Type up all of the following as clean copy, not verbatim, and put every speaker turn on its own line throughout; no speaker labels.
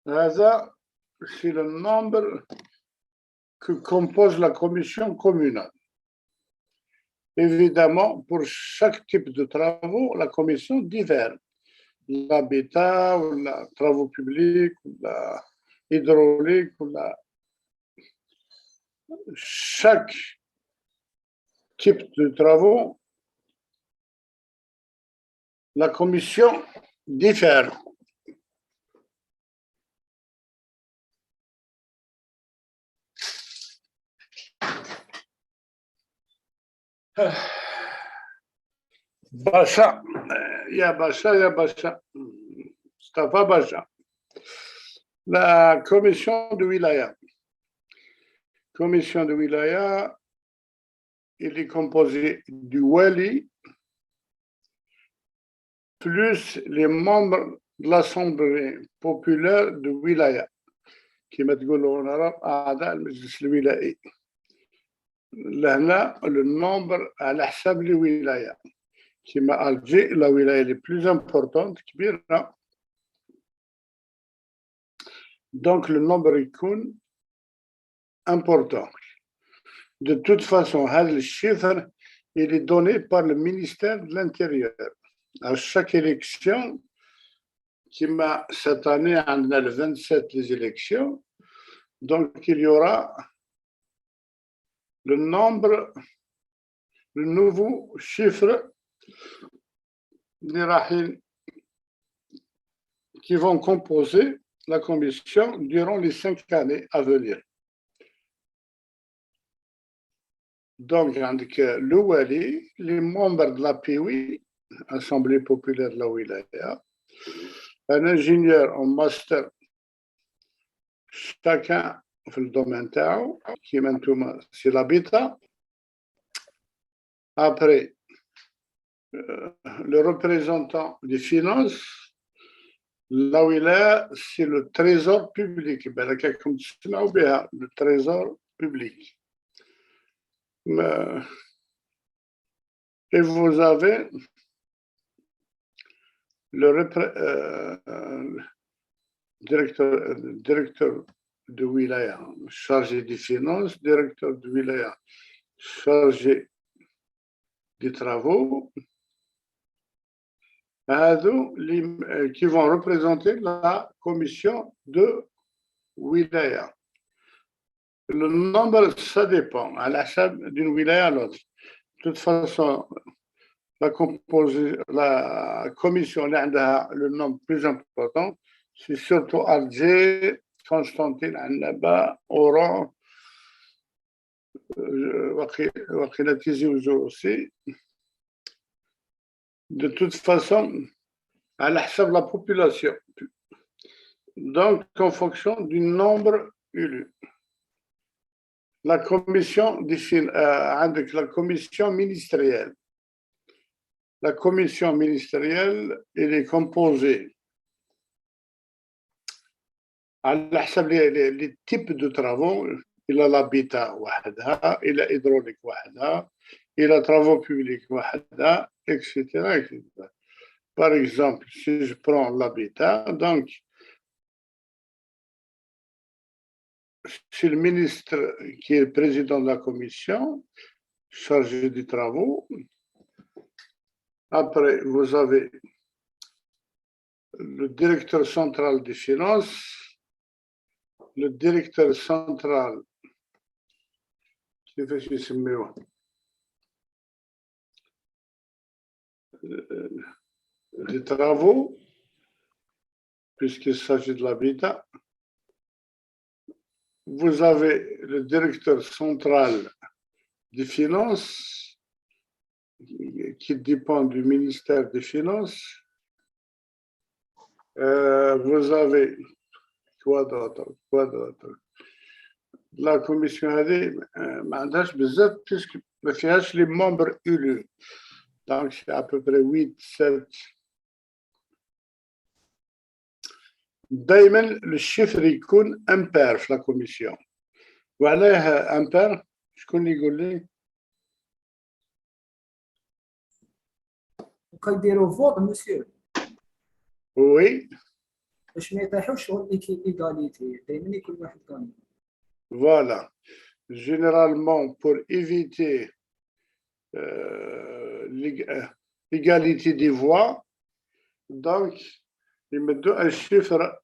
c'est le nombre que compose la commission communale. Évidemment, pour chaque type de travaux, la commission diffère. L'habitat, ou les travaux publics, ou l'hydraulique, chaque type de travaux, la commission diffère. Bacha, ya Bacha, Mustafa Bacha. La commission de wilaya. Commission de wilaya, il est composé du wali plus les membres de l'Assemblée populaire de wilaya, qui m'a dit en arabe, أعضاء المجلس الولائي. Là, le nombre à l'حساب الولاية. Qui m'a dit la wilaya les plus importante, كبيرة. Donc le nombre est important. De toute façon, le chiffre il est donné par le ministère de l'Intérieur. À chaque élection, cette année, on a le 27 les élections, donc il y aura le nouveau chiffre des rahines qui vont composer la commission durant les 5 années à venir. Donc, le wali, les membres de la PIWI, Assemblée populaire de la wilaya, un ingénieur en master, chacun dans le domaine تاعو, qui maintenant c'est l'habitat. Après, le représentant des finances, la wilaya, c'est le trésor public. Le trésor public. Et vous avez le directeur de wilaya, chargé des finances, directeur de wilaya, chargé des travaux, qui vont représenter la commission de wilaya. Le nombre, ça dépend, à l'achat d'une wilaya à l'autre. De toute façon, la commission, le nombre plus important, c'est surtout Alger, Constantine, Annaba, Oran, Wakilatizi aussi. De toute façon, à l'achat de la population. Donc, en fonction du nombre élu. La commission la commission ministérielle. La commission ministérielle, elle est composée à les types de travaux. Il y a l'habitat, il y a l'hydraulique, il y a les travaux publics, etc., etc. Par exemple, si je prends l'habitat, donc, c'est le ministre qui est le président de la commission, chargé des travaux. Après, vous avez le directeur central des finances, le directeur central des travaux, puisqu'il s'agit de l'habitat. Vous avez le directeur central des finances, qui dépend du ministère des Finances. Vous avez quoi d'autre? La commission a dit, puisque les membres élus. Donc, c'est à peu près 8, 7. دائما le chiffre يكون impair في la commission. وعلاه impair شكون يقول لي؟
كيديروا فوت monsieur.
Oui.
باش ما يطيحوش شغل ايغاليتي دائما يكون واحد غاني.
Voilà. Généralement, pour éviter l'égalité des voix, donc, ils mettent un chiffre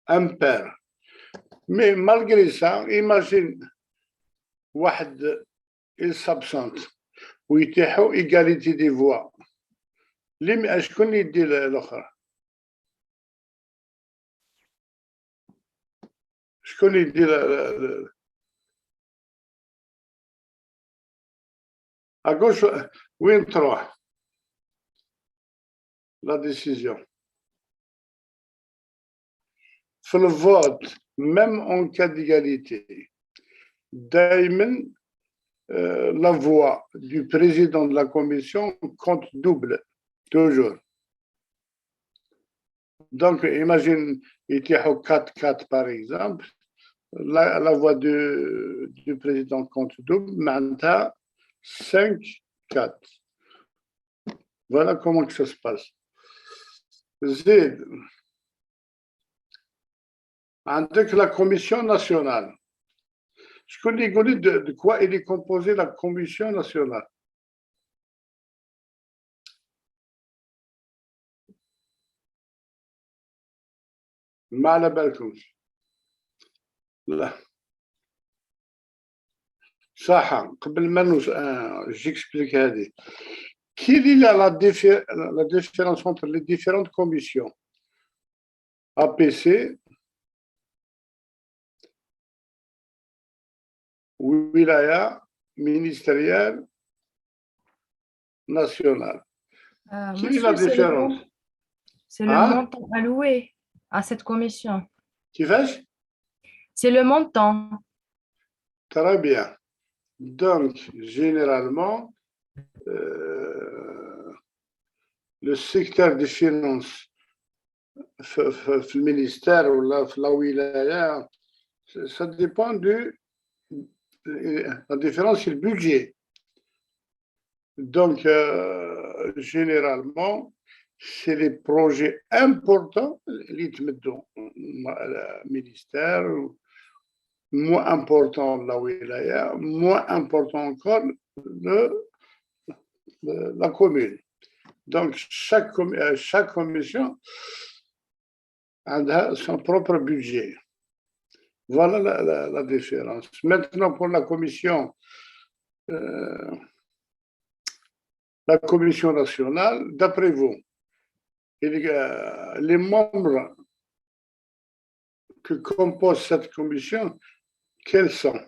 impair. Mais malgré ça, imagine, il s'absente, ou il y a égalité des voix. Je connais l'autre. Je connais à gauche, وين تروح la décision. في le vote, même en cas d'égalité, دايما la voix du président de la commission compte double, toujours. Donc, imagine, il y a 4-4 par exemple, la voix du président compte double, maintenant 5-4. Voilà comment que ça se passe. Zid, avec la commission nationale. Je connais de quoi il est composé la commission nationale. ما على بالكمش. لا صح قبل ما j'explique هذه. Quelle est la différence entre les différentes commissions? APC, wilaya, ministérielle, nationale. Quelle est la différence?
C'est le montant alloué à cette commission.
Tu fais?
C'est le montant.
Très bien. Donc, généralement, le secteur des finances, le ministère ou la wilaya, ça dépend la différence, c'est le budget. Donc, généralement, c'est les projets importants, les ministère, moins important la wilaya, moins important encore la commune. Donc, chaque commission a son propre budget. Voilà la différence. Maintenant, pour la commission nationale, d'après vous, les membres que compose cette commission, quels sont?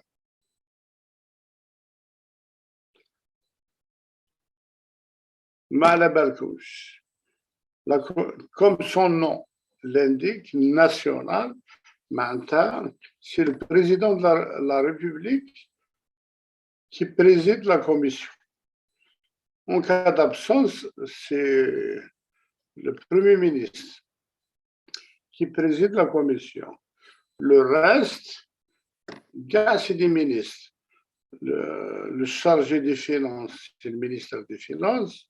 Malabalkouch. Comme son nom l'indique, national, maintenant, c'est le président de la République qui préside la commission. En cas d'absence, c'est le Premier ministre qui préside la commission. Le reste, c'est des ministres. Le chargé des finances, c'est le ministère des Finances.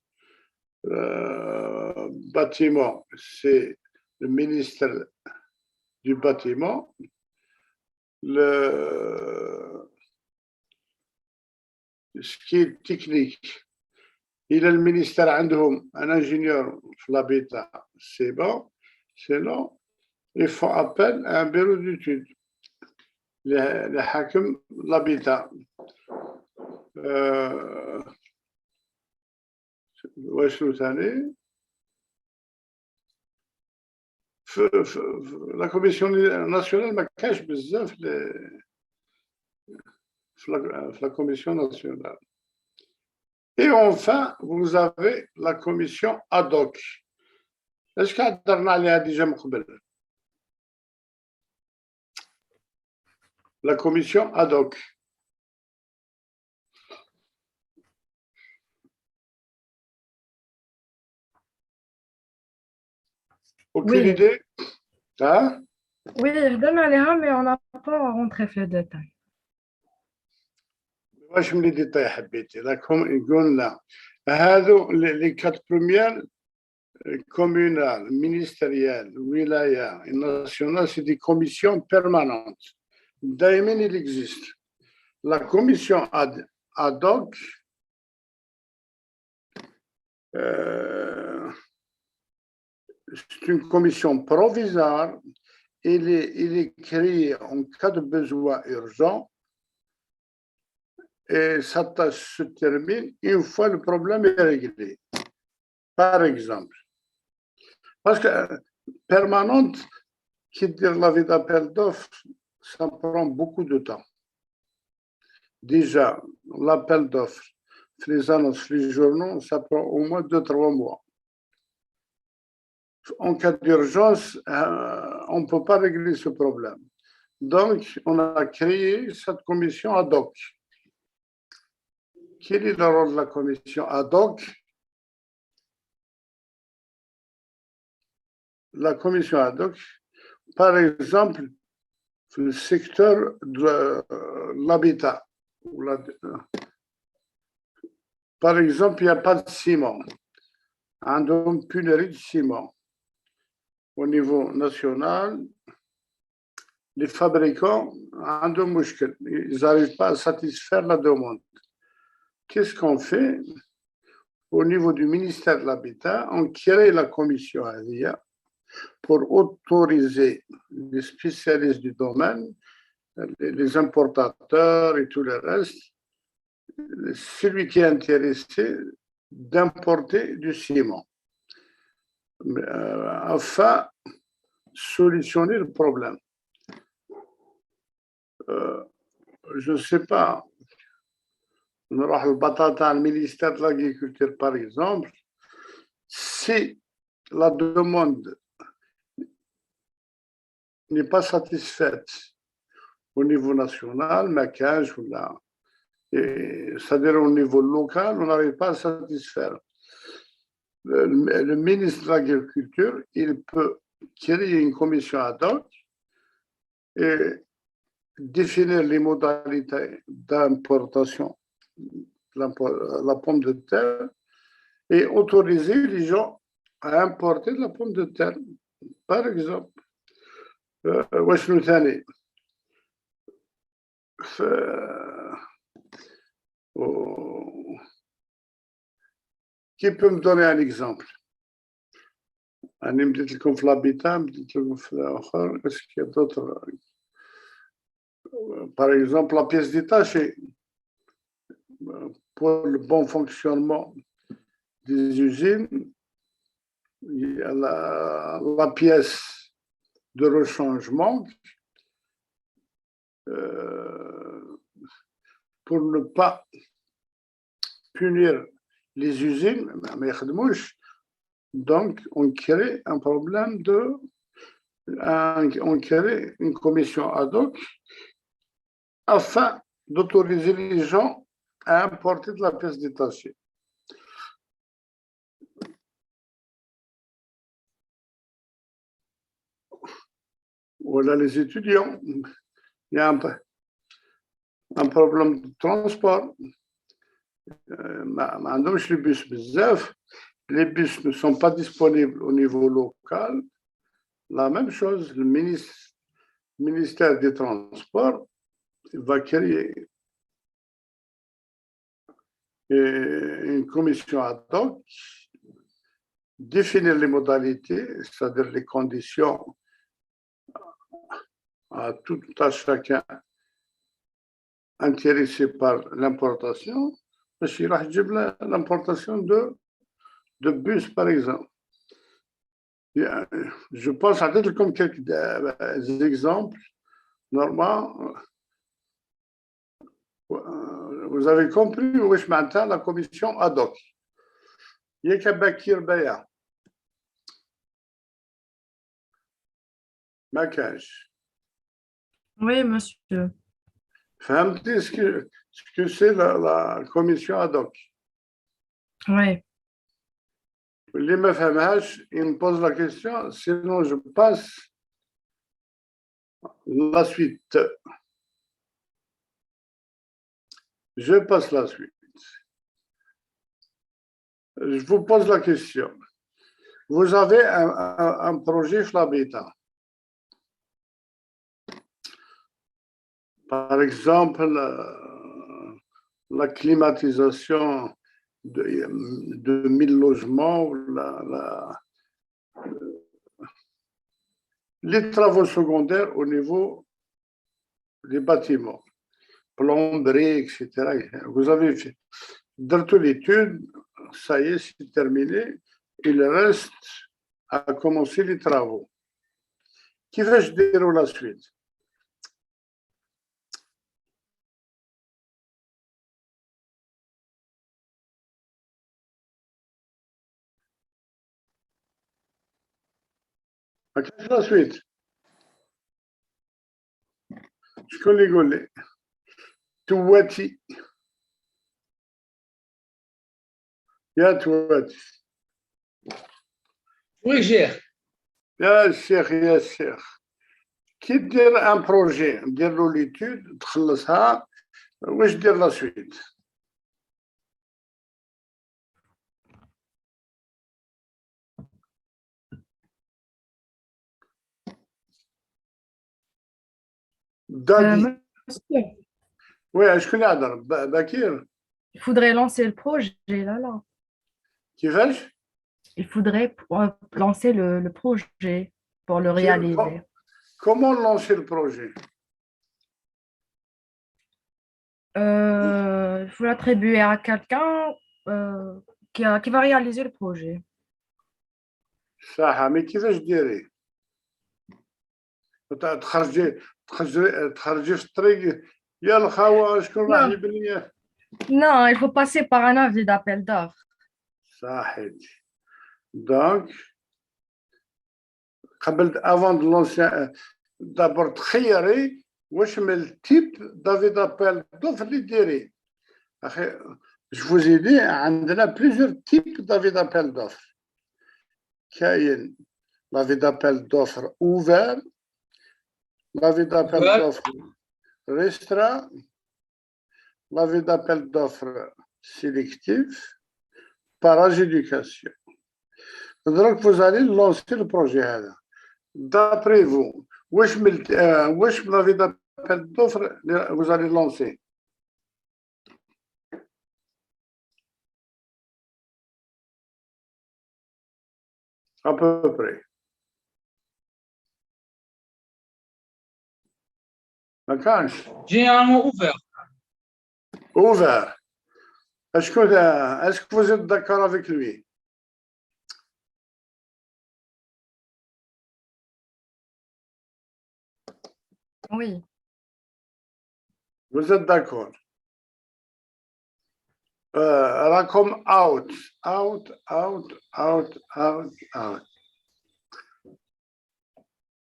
Bâtiment, c'est le ministère du bâtiment. Ce qui est technique, il a le ministère عندهم un ingénieur في l'habitat, c'est bon. Sinon, ils font appel à un bureau d'études. Le hakim l'habitat. وشنو ثاني؟ la commission nationale ما كاش بزاف في la commission nationale. Et enfin, vous avez la commission ad hoc. Est-ce qu'هضرنا عليها déjà من قبل؟ La commission ad hoc. Aucune idée? Hein?
Oui, هضرنا عليها mais on n'a pas rentré في le détail.
واش من لي ديتاي حبيتي؟ راكم قلنا هذو لي 4 بروميير communales, ministérielles, wilaya et nationales, c'est des commissions permanentes. D'ailleurs, il existe. La commission ad hoc, c'est une commission provisoire. Il est créé en cas de besoin urgent et sa tâche se termine une fois le problème est réglé. Par exemple, parce que permanente, qui dire la vie d'appel d'offres, ça prend beaucoup de temps. Déjà, l'appel d'offres, les annonces, les journaux, ça prend au moins 2-3 mois. En cas d'urgence, on ne peut pas régler ce problème. Donc, on a créé cette commission ad hoc. Quel est le rôle de la commission ad hoc? La commission ad hoc, par exemple, le secteur de l'habitat. Par exemple, il n'y a pas de ciment. On a une pénurie de ciment. Au niveau national, les fabricants ont des mouchkels. Ils n'arrivent pas à satisfaire la demande. Qu'est-ce qu'on fait? Au niveau du ministère de l'Habitat, on crée la commission ADIA pour autoriser les spécialistes du domaine, les importateurs et tout le reste, celui qui est intéressé d'importer du ciment afin de solutionner le problème. Je ne sais pas, on aura le batata au ministère de l'Agriculture par exemple, si la demande n'est pas satisfaite au niveau national, mais 15 ou là, c'est-à-dire au niveau local, on n'arrive pas à satisfaire. Le ministre de l'Agriculture, il peut créer une commission ad hoc et définir les modalités d'importation de la pomme de terre et autoriser les gens à importer de la pomme de terre. Par exemple, وشنو ثاني qui peut me donner un exemple? أنا بديت لكم في l'habitat, بديت لكم في الآخر. Est-ce qu'il y a d'autres? Par exemple, la pièce détachée pour le bon fonctionnement des usines. Il y a la pièce de rechangement pour ne pas punir les usines, donc on crée un problème on crée une commission ad hoc afin d'autoriser les gens à importer de la pièce détachée. Voilà les étudiants. Il y a un problème de transport. Les bus ne sont pas disponibles au niveau local. La même chose, le ministère des Transports va créer une commission ad hoc, définir les modalités, c'est-à-dire les conditions à tout à chacun intéressé par l'importation, parce qu'il a l'importation de bus, par exemple. Je pense à peut-être comme quelques exemples. Normalement, vous avez compris où je m'entends la commission ad hoc. Il y a qu'à Bakir Baya. Makaj.
Oui, monsieur.
فهمتي ce que c'est la commission ad hoc.
Oui.
اللي ما فهمهاش il me pose la question, sinon je passe la suite. Je passe la suite. Je vous pose la question. vous avez un projet sur l'habitat. Par exemple, la climatisation de 1000 logements, les travaux secondaires au niveau des bâtiments, plomberie, etc. Vous avez fait l'étude, ça y est, c'est terminé. Il reste à commencer les travaux. Qui va-je dire la suite? Qu'est-ce que la suite? Je connais Gaulle. تواتي يا تواتي
Oui, gère.
يا الشيخ كي دير ان بروجي دير له ليتود تخلصها واش دير لا سويت دادي
Monsieur,
وي شكون يهضر بكير
il faudrait lancer le projet, là.
كيفاش
Il faudrait lancer le projet pour le réaliser.
comment lancer le projet
Il faut l'attribuer à quelqu'un qui va réaliser le projet.
صح مي كيفاش ديري تخرجي في الطريق يا الخاوه شكون راح
لا.
يبني
Non, il faut passer par un avis d'appel d'offres.
صحيح دونك قبل افون دو لونسي دابور تخيري واش من التيب دافي دابيل دوفر اللي ديري اخي جو فوزي دي عندنا بليزيور تيب دافي دابيل دوفر كاين لافي دابيل دوفر اوفر لافي دابيل دوفر ريسترا لافي دابيل دوفر سيليكتيف باراج éducation. Donc vous allez lancer le projet هذا d'après vous واش من لافي دابيل دوفر vous allez lancer à peu près ما كانش
Généralement ouvert.
ouvert est-ce que vous êtes d'accord avec lui
Oui.
vous êtes d'accord رقم out out out out out out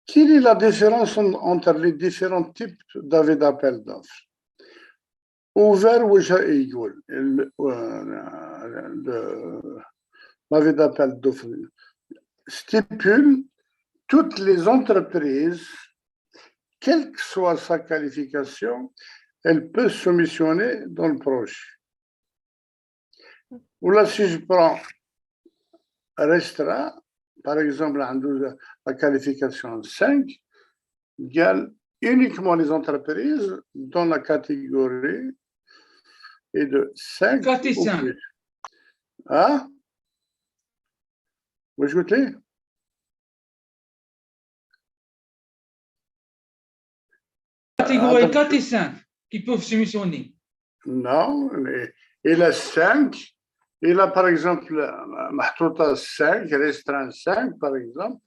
quelle est la différence entre les différents types d'avis d'appel d'offres ouvert واش يقول l'avis d'appel d'offres stipule toutes les entreprises quelle que soit sa qualification elle peut soumissionner dans le projet ou là si je prends restera par exemple la qualification 5 égale uniquement les entreprises dans la catégorie et de 5
4 et
ou
5.
plus. Hein? Vous ajoutez?
Catégorie 4 et 5 qui peuvent soumissionner.
Non, il a 5. Il a par exemple, محطوطة 5, restreint 5 par exemple.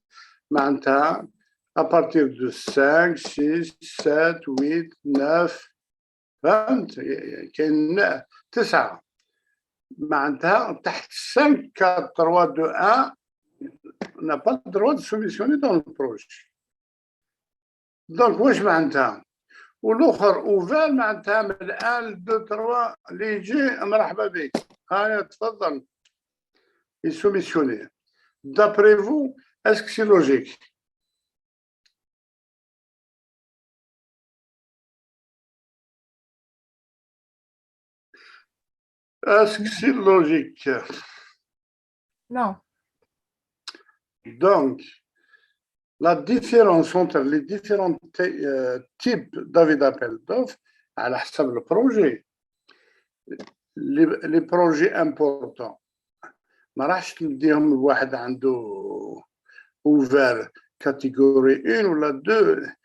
معناتها à partir de 5, 6, 7, 8, 9 فهمت كاين 9 معناتها تحت 5 4 3 2 1 n'a pas le droit de soumissionner dans le projet donc واش معناتها والاخر اوفر معناتها من 1 ل 2 3 اللي يجي مرحبا بك هيا تفضل يسوميسيوني d'après vous est-ce que c'est logique est-ce que c'est logique
Non.
Donc, la différence entre les différents types d'appel d'offres, à la le projet, les projets importants, ما راحش نديهم لواحد عنده ouvert catégorie 1 ou la 2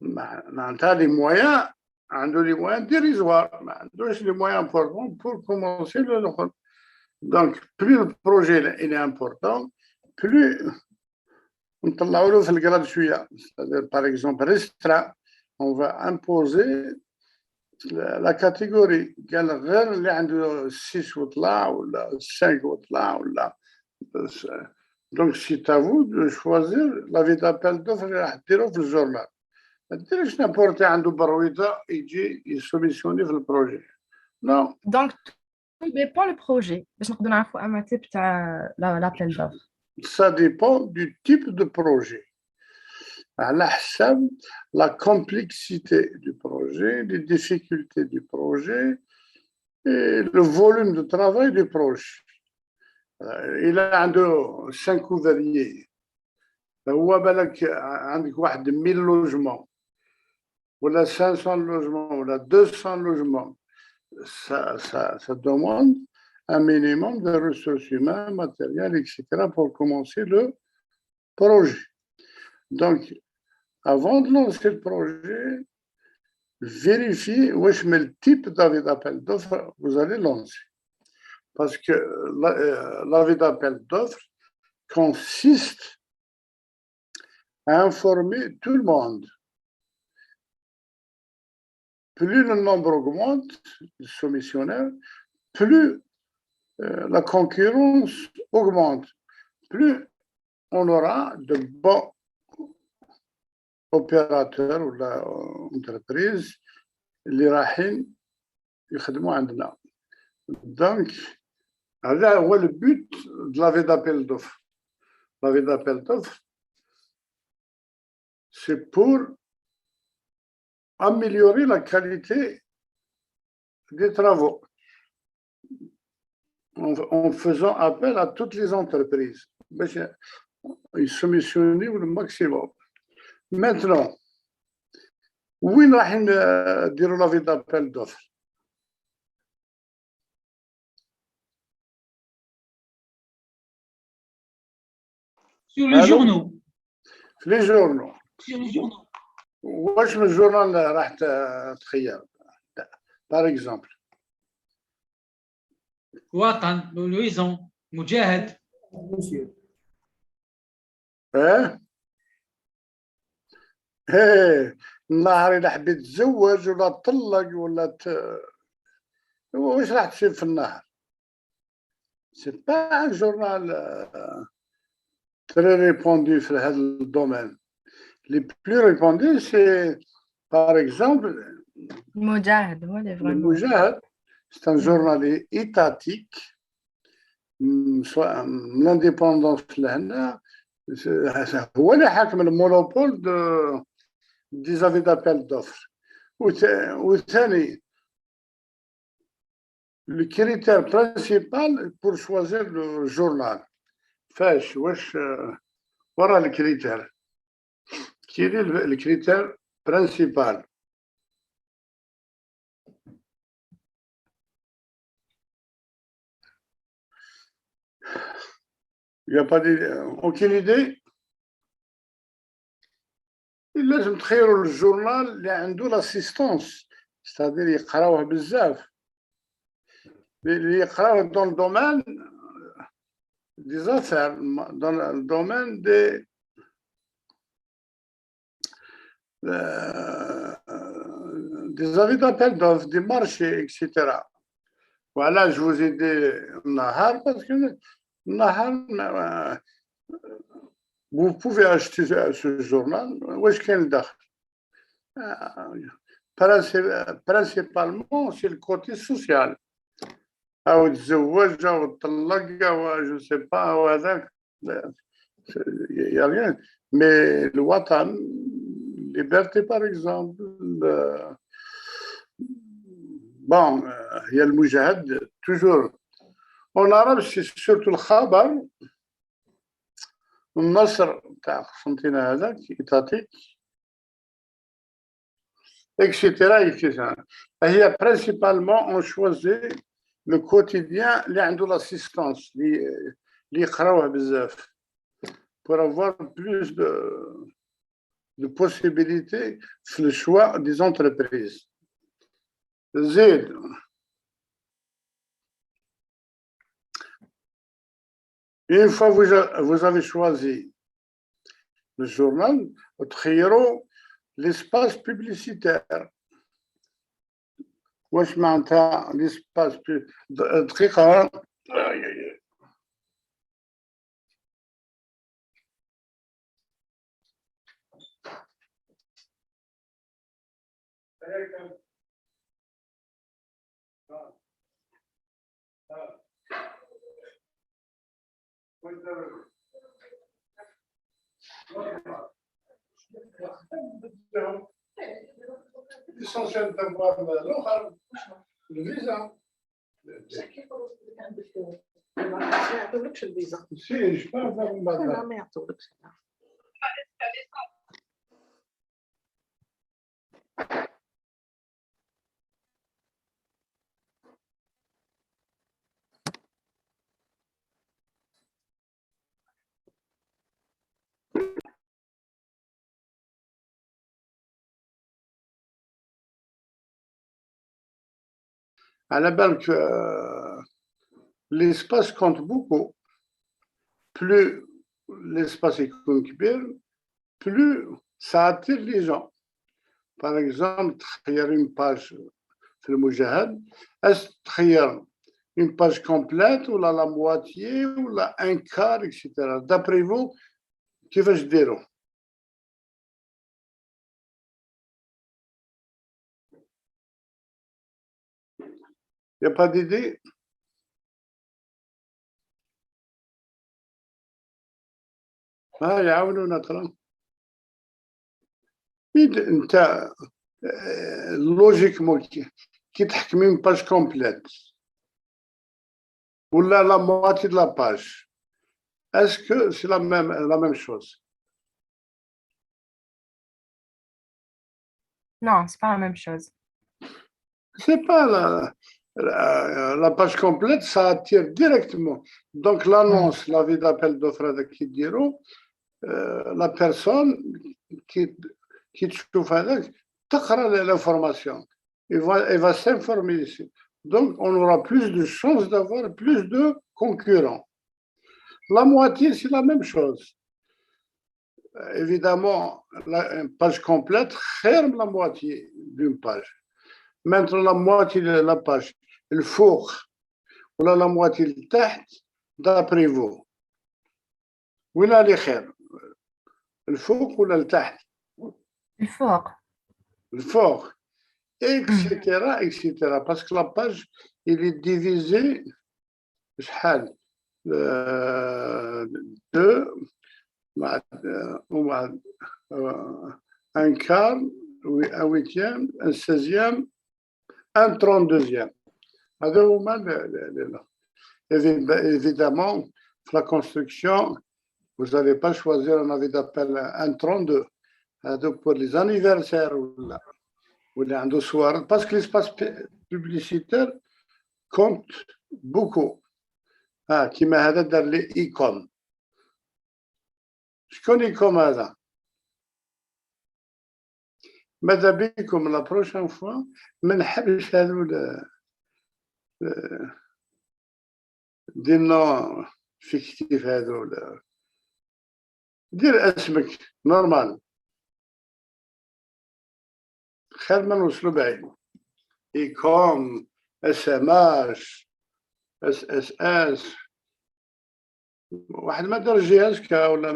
معناتها les moyens عنده les moyens dérisoires ما عندوش les moyens importants pour commencer le donc plus le projet il est important plus نطلعوا له في القراد شويه par exemple restreint on va imposer la catégorie قال غير اللي عنده 6 وطلع ولا 5 وطلع ولا donc c'est à vous de choisir l'avis d'appel d'offres اللي راح ديروه في الجورنال ما ديرش نابورتي عنده برويضه يجي يسوليسيوني في البروجي non
Donc, tout dépend le projet. باش نقدروا نعرفوا اما تيب تاع l'appel d'offres.
ça dépend du type de projet على حسب la complexité du projet, les difficultés du projet et le volume de travail du projet. Il a عنده 5 ouvriers. هو بالك عندك واحد 1000 logements ولا 500 logements ولا 200 logements. Ça demande un minimum de ressources humaines, matérielles, etc. pour commencer le projet. Donc, avant de lancer le projet, vérifiez où est le type d'avis d'appel d'offres que vous allez lancer. Parce que l'avis d'appel d'offres consiste à informer tout le monde. Plus le nombre augmente de soumissionnaires, plus la concurrence augmente, plus on aura de bons opérateurs ou l'entreprise اللي رايحين يخدموا عندنا. Donc, هذا هو le but de l'avis d'appel d'offres. L'avis d'appel d'offres, c'est pour améliorer la qualité des travaux en faisant appel à toutes les entreprises. Ils soumissionnent le maximum. Maintenant, وين راح نديروا l'avis d'appel d'offres?
Sur les
Allô?
journaux.
Les journaux.
Sur les journaux.
واش من الجورنال راح تخير par exemple
وطن، لويزون، مجاهد.
Monsieur.
ايه النهار الا حبيت تتزوج ولا تطلق ولا واش راح تصير في النهار سي با ان جورنال تري ريبوندي في هذا الدومين لي بلو ريبوندي سي باغ اكزومبل
المجاهد هو اللي فريمون.
المجاهد سي ان جورنال ايتاتيك من لانديبوندونس لهنا هو اللي حاكم المونوبول des avis d'appel d'offres. وثاني le critère principal pour choisir le journal. فاش واش ورا الكريتير كيري الكريتير principal. Il n'y a pas aucune idée. لازم تخيروا الجورنال اللي عنده لاسيستونس ستادير يقراوه بزاف اللي يقراوه دون الدومين دي زافير دون الدومين دي زافي دابيل دوف دي مارشي اكسيتيرا. وعلاش جو زيدي النهار باسكو النهار vous pouvez acheter ce journal. Où est-ce qu'il est? Principalement, c'est le côté social. أو تزوج أو تطلق أو je sais pas أو هذاك. Il y a rien. Mais le Watan, liberté par exemple. Bon, il y a le Moujahid, toujours. En arabe, c'est surtout le khabar. النصر تاع قسنطينة هذاك إيطاتيك etc. etc. هي principalement on choisit le quotidien اللي عنده l'assistance اللي يقراوه بزاف pour avoir plus de possibilités في le choix des entreprises. زيد une fois vous avez choisi le journal, تخيروا l'espace publicitaire. واش معناتها l'espace دقيقة l'essentiel d'avoir le visa.
ما يعطولكش الفيزا.
Si, je peux avoir une
لا
madame.
ما يعطولكش.
على بالك l'espace compte beaucoup. Plus l'espace est كبير, plus ça attire les gens. Par exemple, تخير une page في المجهد, est-ce تخير une page complète ou la moitié ou un quart, etc. D'après vous, كيفاش ديروا؟ Il n'y a pas d'idée? يعاونونا ترى. انت لوجيكمون كي تحكمي une page complète ou la moitié de la page, est-ce que c'est la même chose?
Non, c'est pas la même chose.
C'est pas la page complète, ça attire directement. Donc l'annonce, l'avis d'appel d'offres qui diront, la personne qui تشوف هذاك تقرا l'information. Elle va s'informer ici. Donc on aura plus de chances d'avoir plus de concurrents. La moitié, c'est la même chose. Évidemment, une page complète ferme la moitié d'une page. Maintenant, la moitié de la page, le four, ou la moitié de تحت, d'après vous. وين اللي خير؟ الفوق ولا لتحت؟
الفوق.
الفوق. Etc. etc. Parce que la page, il est divisé شحال؟ deux, un quart, un huitième, un 16e, un 32e. Évidemment, la construction, vous n'allez pas choisir un avis d'appel un 32. Donc pour les anniversaires ou les soirs, parce que l'espace publicitaire compte beaucoup. كيما هذا دار لي إيكوم. شكون إيكوم هذا؟ ماذا بكم لا بروشان فوا ما نحبش هذو دي نو فيكتيف هذو دير اسمك نورمال خير ما نوصلوا بعيد. إيكوم اس ام اس واحد ما دار جهاز كا ولا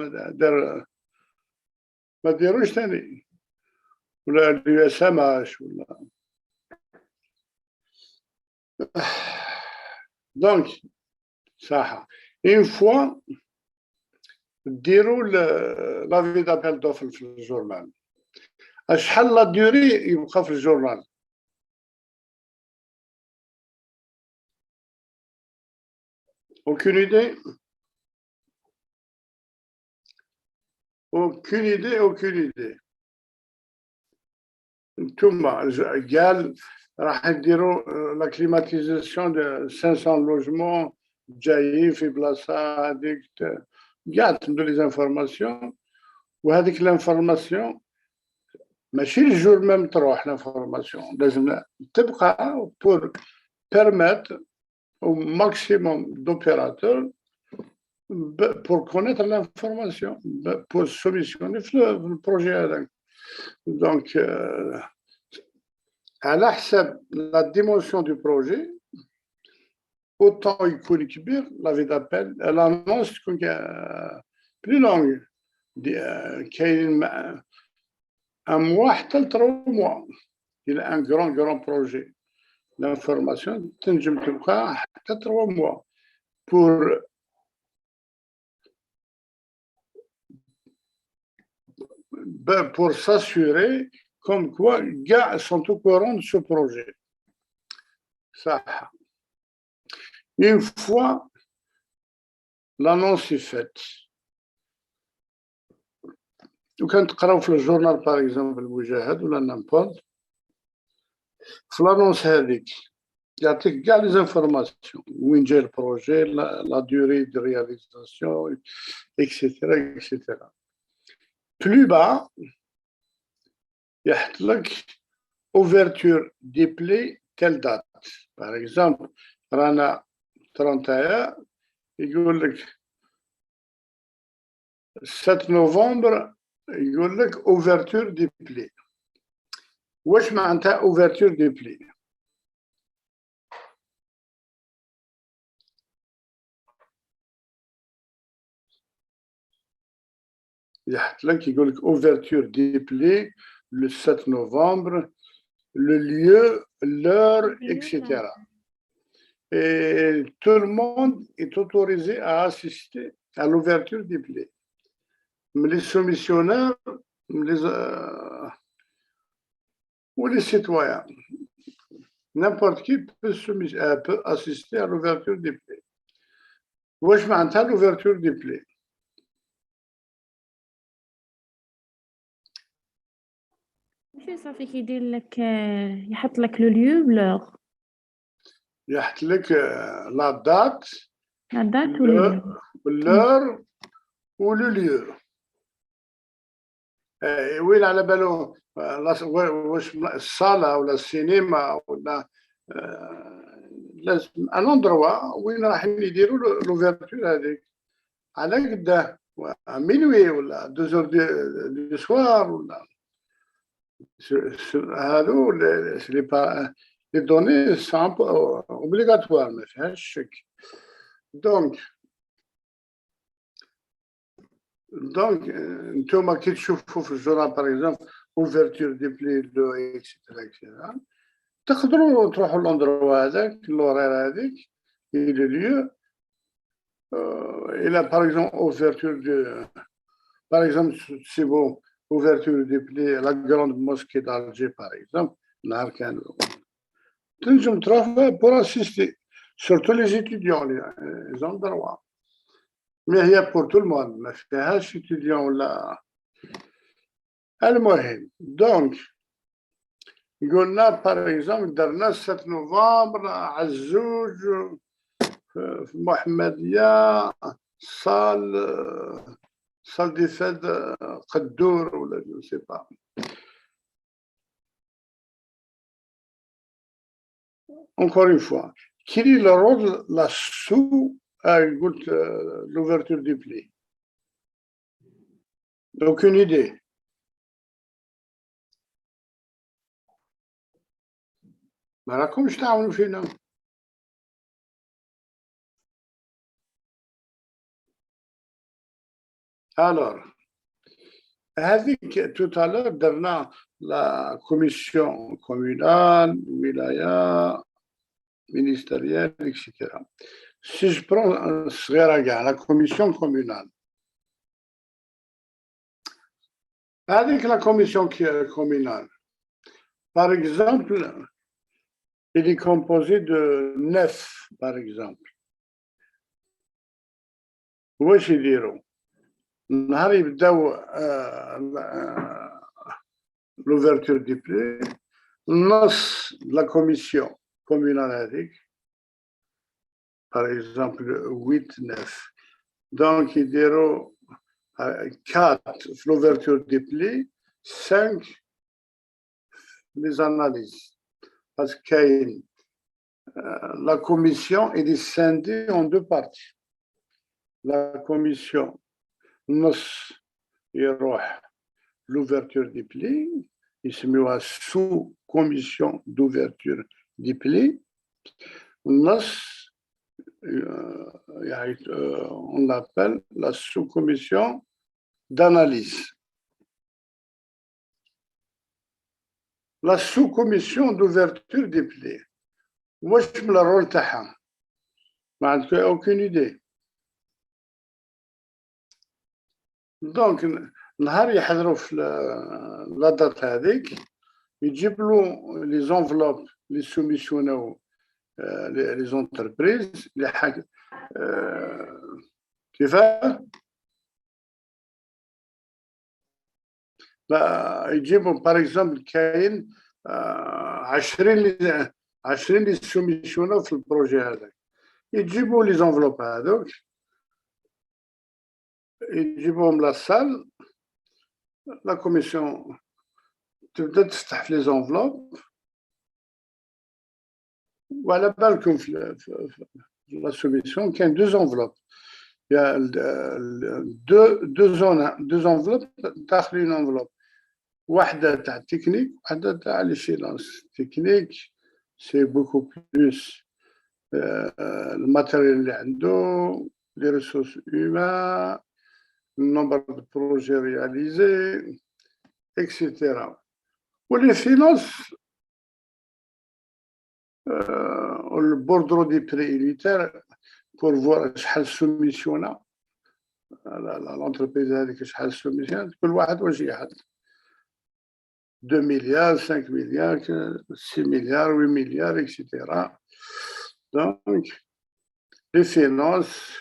ما ديروش ثاني ولا اليو اس ام ولا. دونك صح اون فوا ديروا لافي دابيل دوفر في الجورنال. شحال لا ديوري يبقى في الجورنال؟ aucune idée. aucune idée, aucune idée. ثم قال راح يديروا la climatisation de 500 logements جايين في بلاصه هذيك كاع تبدو لي زانفورماسيون وهذيك لانفورماسيون ماشي الجور ميم تروح لانفورماسيون لازم تبقى pour permettre au maximum d'opérateurs pour connaître l'information pour solutionner le projet هذاك. Donc على حسب la dimension du projet autant يكون كبير la vie d'appel l'annonce تكون plus longue كاين un mois حتى 3 mois. Il a un grand projet d'information تنجم تبقى حتى 3 mois pour s'assurer comme quoi les gars sont au courant de ce projet. Ça. Une fois l'annonce est faite, quand tu regardes le journal par exemple, le Moujahid ou n'importe, l'annonce هذيك يعطيك كاع les informations, وين جاي le projet, la durée de réalisation, etc. Plus bas, يحط لك ouverture déployée telle date. Par exemple, رانا 31 يقول لك 7 نوفمبر يقول لك ouverture déployée. واش معناتها ouverture déployée؟ يحط لك يقول لك ouverture déployée le 7 novembre, le lieu, l'heure, etc. Et tout le monde est autorisé à assister à l'ouverture des plaies. Mais les soumissionnaires ou les citoyens, n'importe qui peut assister à l'ouverture des plaies. واش معناتها l'ouverture des plaies؟
شو صافي كيدير لك يحط لك لو ليو بلوغ
يحط لك لا دات l'heure ou le lieu. وين على بالو واش الصاله ولا السينما ولا لازم ان اندروا وين راح يديروا لوفيرتور هذيك على قداه مينوي ولا 2 دو سوار ولا هادو les données sont obligatoires ما فيهاش شك. Donc انتوما كي تشوفوا في الجورنال باغ اكزومبل اوفرتور دي بلي دو اكسيتيرا تقدروا تروحوا لوندروا هذاك لورير هذيك لو ليو الى باغ اكزومبل اوفرتور دو باغ اكزومبل سي بون ouverture des plaies à la grande mosquée d'Alger, par exemple, تنجم تروح pour assister, surtout les étudiants, ils ont le droit. Mais il y a pour tout le monde, ما فيهاش étudiants ولا. المهم, donc, قلنا par exemple درنا 7 نوفمبر عزوج في محمدية salle des fêtes قدور ولا je ne sais pas. Encore une fois, quel est le rôle là sous l'ouverture du pli? Aucune idée. ما راكمش تعاونوا فينا. Alors, tout à l'heure, dans la commission communale, wilaya, ministérielle, etc. Si je prends la commission communale, avec la commission communale, par exemple, il est composé de 9, par exemple. Où est-ce qu'ils diront? نهار يبداو l'ouverture du prix, النص لا كوميسيون كومونال هذيك par exemple 8-9 donc يديروا 4 في l'ouverture du prix 5 les analyses parce que la commission est scindée en deux parties. La commission نص يروح l'ouverture du pli, يسميوها sous-commission d'ouverture du pli. النص on l'appelle la sous-commission d'analyse. La sous-commission d'ouverture des plis. واش من الرول تاعها؟ ما عندك aucune idée. دونك نهار يحضروا في لا دات هذيك يجيب له لي زونفلوب لي سوميسيوناو لي زونتربريز لي حاجه كيفاه يجيبوا باغ اكزومبل كاين 20 لي سوميسيوناو في البروجي هذاك يجيبوا لي زونفلوب هذوك يجيبوهم لا سال لا كوميسيون تبدا تفتح في لي زونفلوب وعلى بالكم في لا سوميسيون كاين دو زونفلوب يا دو زونفلوب داخلين انفلوب واحده تاع التكنيك واحده تاع لي فينانس تكنيك سي بوكو بلوس الماتيريال اللي عنده لي ريسورس هيومان le nombre de projets réalisés, etc. Pour les finances, le bordereau des prix unitaires, pour voir شحال soumissionna, l'entreprise هذيك شحال soumissionne, كل واحد واش يحط 2 milliards, 5 milliards, 6 milliards, 8 milliards, etc. Donc, les finances,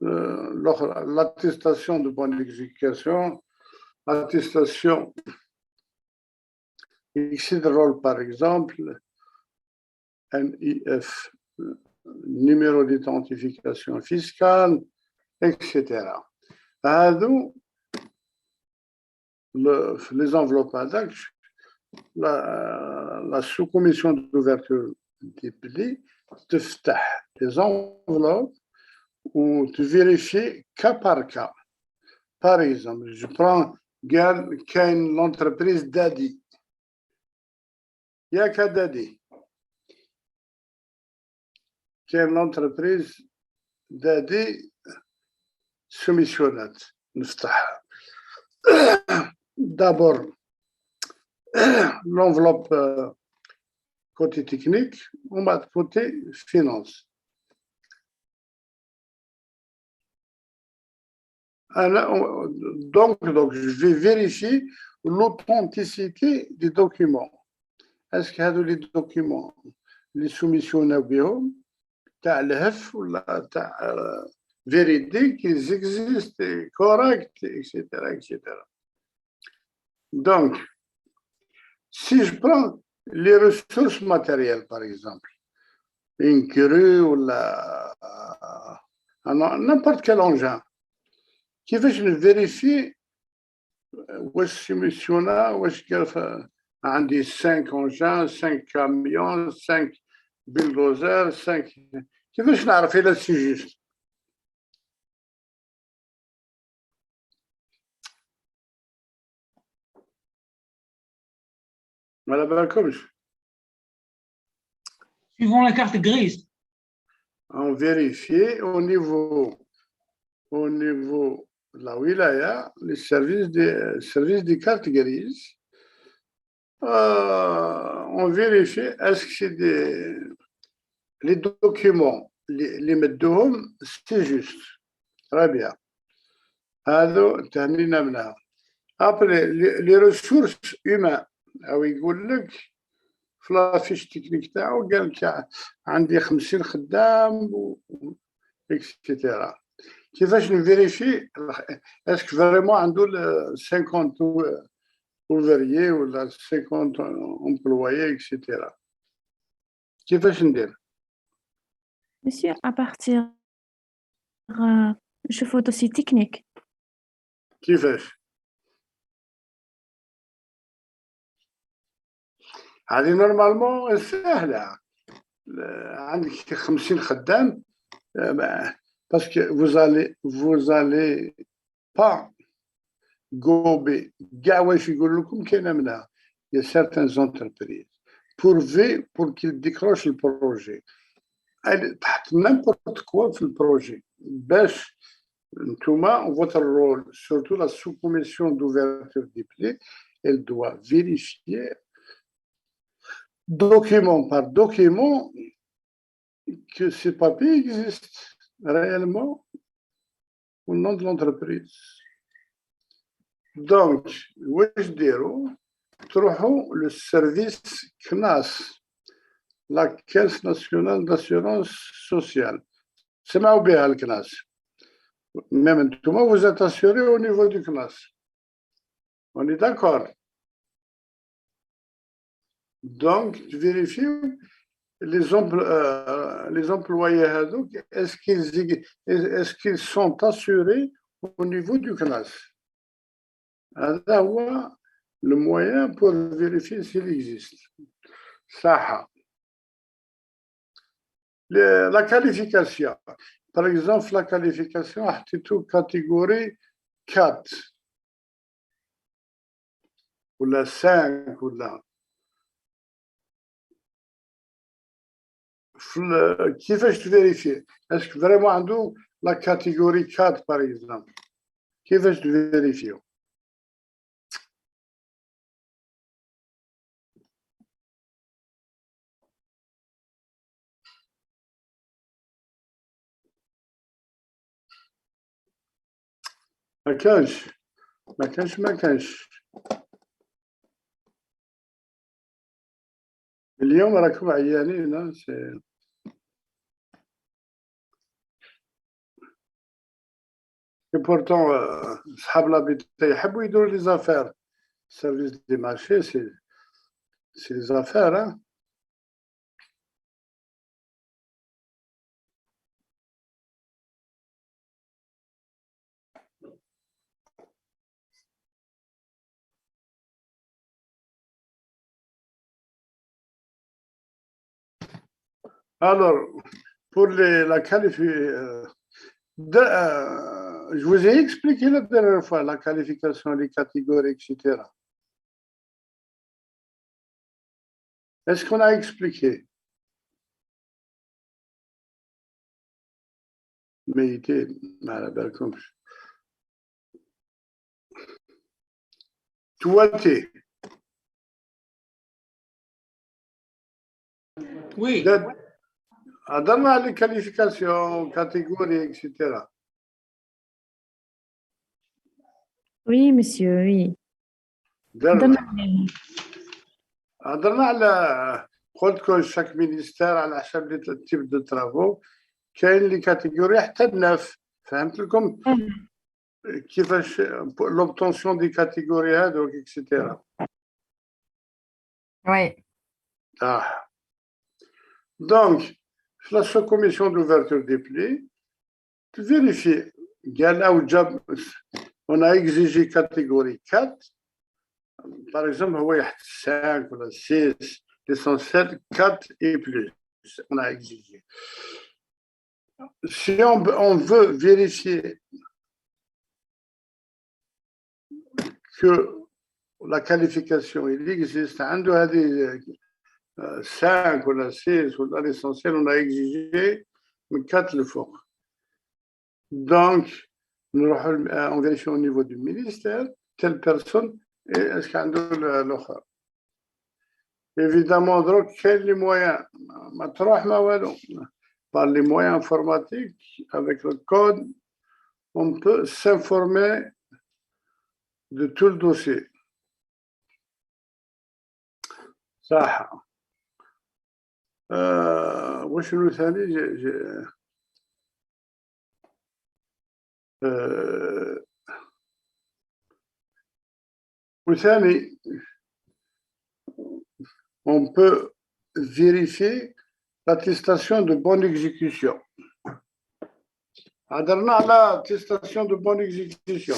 l'attestation de bonne exécution, l'attestation rôle par exemple, NIF, numéro d'identification fiscale, etc. Les enveloppes ADAC, la sous-commission d'ouverture des plis, تفتح les enveloppes ou tu vérifies cas par cas. Par exemple, je prends l'entreprise Dadi. Il y a qu'à Dadi. Quelle l'entreprise Dadi soumissionnate. D'abord, l'enveloppe côté technique, on va côté finance. Donc, je vais vérifier l'authenticité des documents. Est-ce qu'il y a des documents, les soumissions بهم تاع الهف ولا تاع véridiques, ils existent, corrects, etc., etc. Donc, si je prends les ressources matérielles, par exemple, une crue ou n'importe quel engin, كيفاش نفيريفي واش سيميسيونا واش كان عندي 5 انجان 5 كاميون 5 بلدوزر 5 كيفاش نعرف الا سي جوست ما على بالكمش
Suivant la carte grise.
on vérifie au niveau la wilaya, les services des cartes grises, on vérifie est-ce que c'est les documents, les médecins, c'est juste. Très bien. Alors, après, les ressources humaines, il في لافيش تكنيك تاعو قال لك عندي 50 خدام اكسيتيرا. كيفاش نفيريفي اسك فريمون عنده 50 ouvriers ولا 50 employés اكسيتيرا؟ كيفاش ندير؟
Monsieur, à partir نشوفوا دوسي تكنيك.
كيفاش؟ هذه نورمالمون سهلة. عندك 50 خدام باسكو vous allez pas gober كاع واش يقول لكم كاينة منها. Il y a certaines entreprises pour qu'ils décrochent le projet. تحط n'importe quoi في البروجي باش نتوما votre rôle, surtout la sous-commission d'ouverture des plaies, elle doit vérifier document par document que ces papiers existent réellement au nom de l'entreprise. Donc, واش ديروا؟ تروحوا للسيرفيس كناس la Caisse nationale d'assurance sociale. سمعوا بها الكناس. Même انتوما vous êtes assuré au niveau du CNAS. On est d'accord. Donc, vérifiez les employés هذوك est-ce qu'ils sont assurés au niveau du CNAS. هذا هو le moyen pour vérifier s'il existe. صح. La qualification. Par exemple, la qualification a été catégorie 4 ou la 5 ou la. كيفاش تفيريفي؟ Est-ce que vraiment عنده la catégorie 4 par exemple? كيفاش تفيريفيو؟ ما كانش اليوم راكم عيانين. Et pourtant صحاب l'habitat يحبوا يديروا les affaires. Service des marchés, c'est les affaires, hein. Alors, pour la qualification, je vous ai expliqué la dernière fois la qualification, les catégories, etc. Est-ce qu'on a expliqué? Méditer, comme toité.
Oui.
Donne-moi les qualifications, catégories, etc.
Oui, monsieur, oui.
هضرنا على قلت لكم chaque ministère على حسب التيب دو ترافو كاين لي كاتيجوري حتى الناف. فهمت لكم كيفاش لوبتونسيون دي كاتيجوري هذوك اكسيتيرا.
Oui.
Donc, la sous-commission d'ouverture des plis, vérifier. On a exigé catégorie 4. Par exemple, il y a 5 ou 6, l'essentiel 4 et plus. On a exigé. Si on veut vérifier que la qualification il existe, un de 5 ou 6 ou l'essentiel, on a exigé 4 le fort. Donc, on vérifie au niveau du ministère, telle personne, et est-ce qu'il y a l'autre. Évidemment, donc, quels les moyens? Par les moyens informatiques, avec le code, on peut s'informer de tout le dossier. Ça. وشنو ثاني وثاني on peut vérifier l'attestation de bonne exécution. هضرنا على attestation de bonne exécution.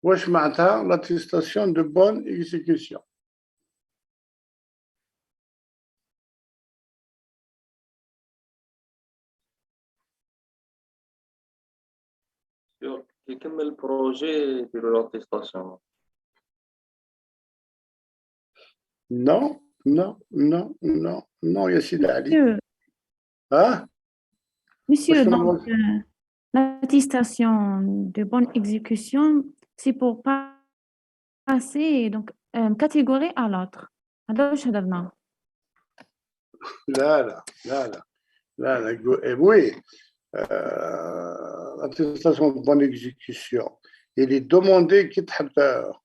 واش معناتها l'attestation de bonne exécution؟
يكمل البروجي يديروا لاتيستاسيون.
Non, non, non, non, non, يا سيدي علي.
Monsieur,
ها؟
monsieur,
Parce que
donc, l'attestation de bonne exécution, c'est pour passer donc catégorie à l'autre. هذا واش هضرنا.
لا لا لا لا لا لا oui, l'attestation de bonne exécution. Il est demandé كي تحب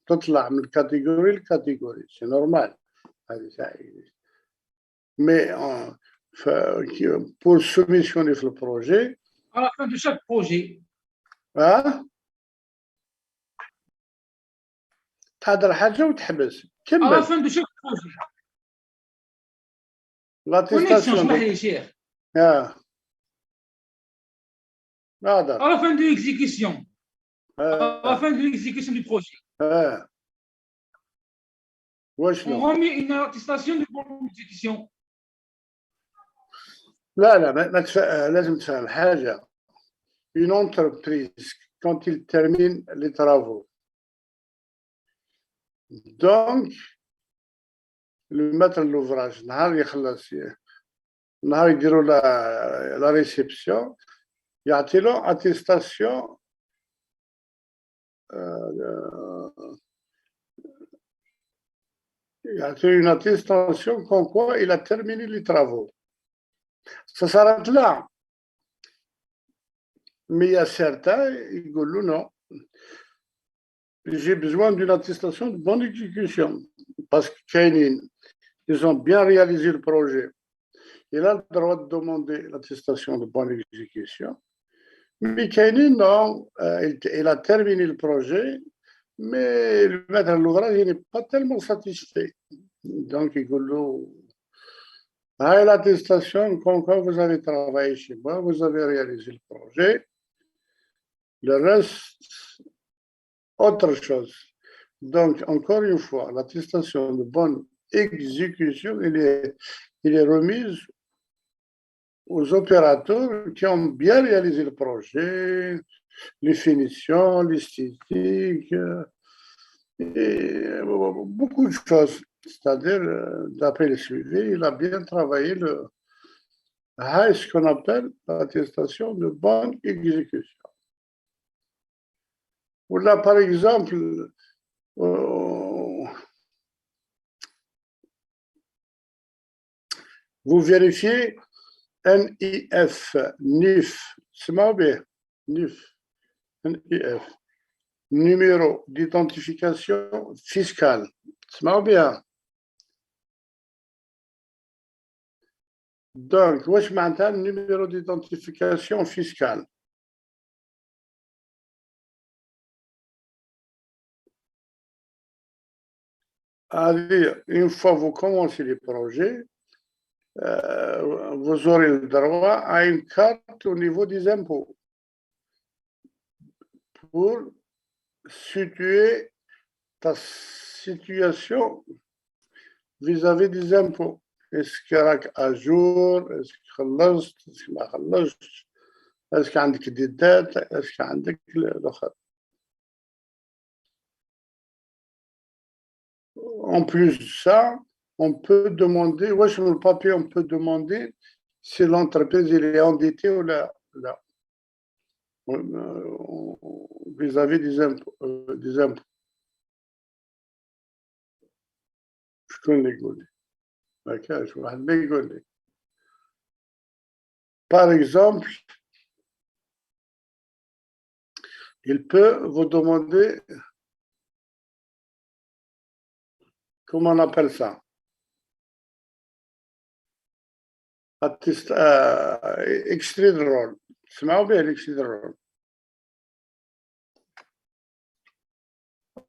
تطلع من الكاتيجوري للكاتيجوري، سي نورمال. Mais pour soumissionner le projet,
À la fin de chaque projet,
hein, تهضر حاجة وتحبس.
à la
كمل.
fin de chaque projet. Connexion,
L'attestation
اسمح
de...
لي يا شيخ.
هذا.
À la fin de l'exécution. À la fin de l'exécution du projet. On remet une attestation de bonne exécution.
لا لا لازم تفهم حاجة. Une entreprise, quand il termine les travaux, donc le maître de l'ouvrage, نهار يخلص نهار يديروا la réception, يعطي له attestation يعطي une attestation comme quoi il a terminé les travaux. Ça s'arrête là. Mais il y a certains, ils disent non, j'ai besoin d'une attestation de bonne exécution. Parce qu'ils ont bien réalisé le projet. Il a le droit de demander l'attestation de bonne exécution. Mais Kainin, non, il a terminé le projet, mais le maître de l'ouvrage n'est pas tellement satisfait. Donc, il dit l'attestation, comme quoi vous avez travaillé chez moi, vous avez réalisé le projet. Le reste, autre chose. Donc, encore une fois, l'attestation de bonne exécution, il est remise aux opérateurs qui ont bien réalisé le projet, les finitions, l'esthétique, et beaucoup de choses. C'est-à-dire, d'après le suivi, il a bien travaillé ce qu'on appelle l'attestation de bonne exécution. Ou là, par exemple, vous vérifiez NIF, NIF, c'est bien, NIF, NIF, numéro d'identification fiscale, c'est bien. Donc, واش معناتها numéro d'identification fiscale? C'est-à-dire, une fois que vous commencez les projets, vous aurez le droit à une carte au niveau des impôts pour situer ta situation vis-à-vis des impôts. Est-ce qu'il y à jour? Est-ce que خلصت? Est-ce que ما خلصتش? Est-ce qu'il y a des dettes? Est-ce qu'il y a l'autre? En plus de ça, on peut demander, sur le papier, on peut demander si l'entreprise est endettée ou là, vis-à-vis des impôts. Je connais les gars. Je vois les gars. Par exemple, il peut vous demander comment on appelle ça? Extrait de rôle. تسمعوا به l'extrait de rôle.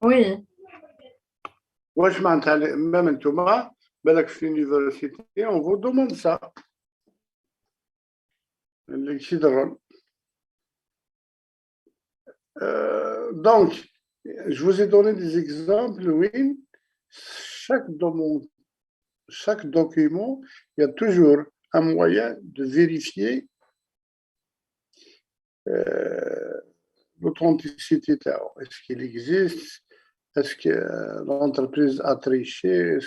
Oui.
واش معناتها même انتوما بالك في l'université on vous demande ça. L'extrait de rôle. Donc, je vous ai donné des exemples, oui. Chaque document, il y a toujours un moyen de vérifier l'authenticité. Est-ce qu'il existe? Est-ce que l'entreprise a triché?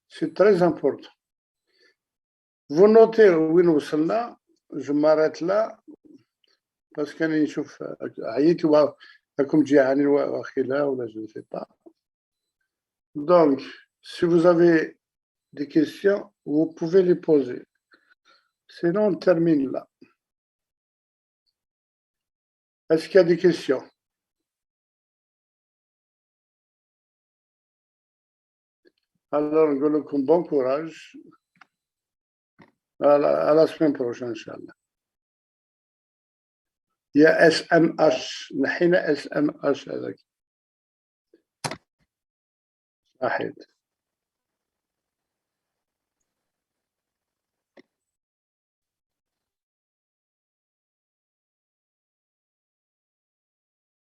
C'est très important. Vous notez où nous sommes là, je m'arrête là. Parce que je ne sais pas. Donc, si vous avez des questions, vous pouvez les poser. Sinon, on termine là. Est-ce qu'il y a des questions? Alors, bon courage. À la semaine prochaine, Inch'Allah. Il y a SMH. نحن SMH هذاك. واحد.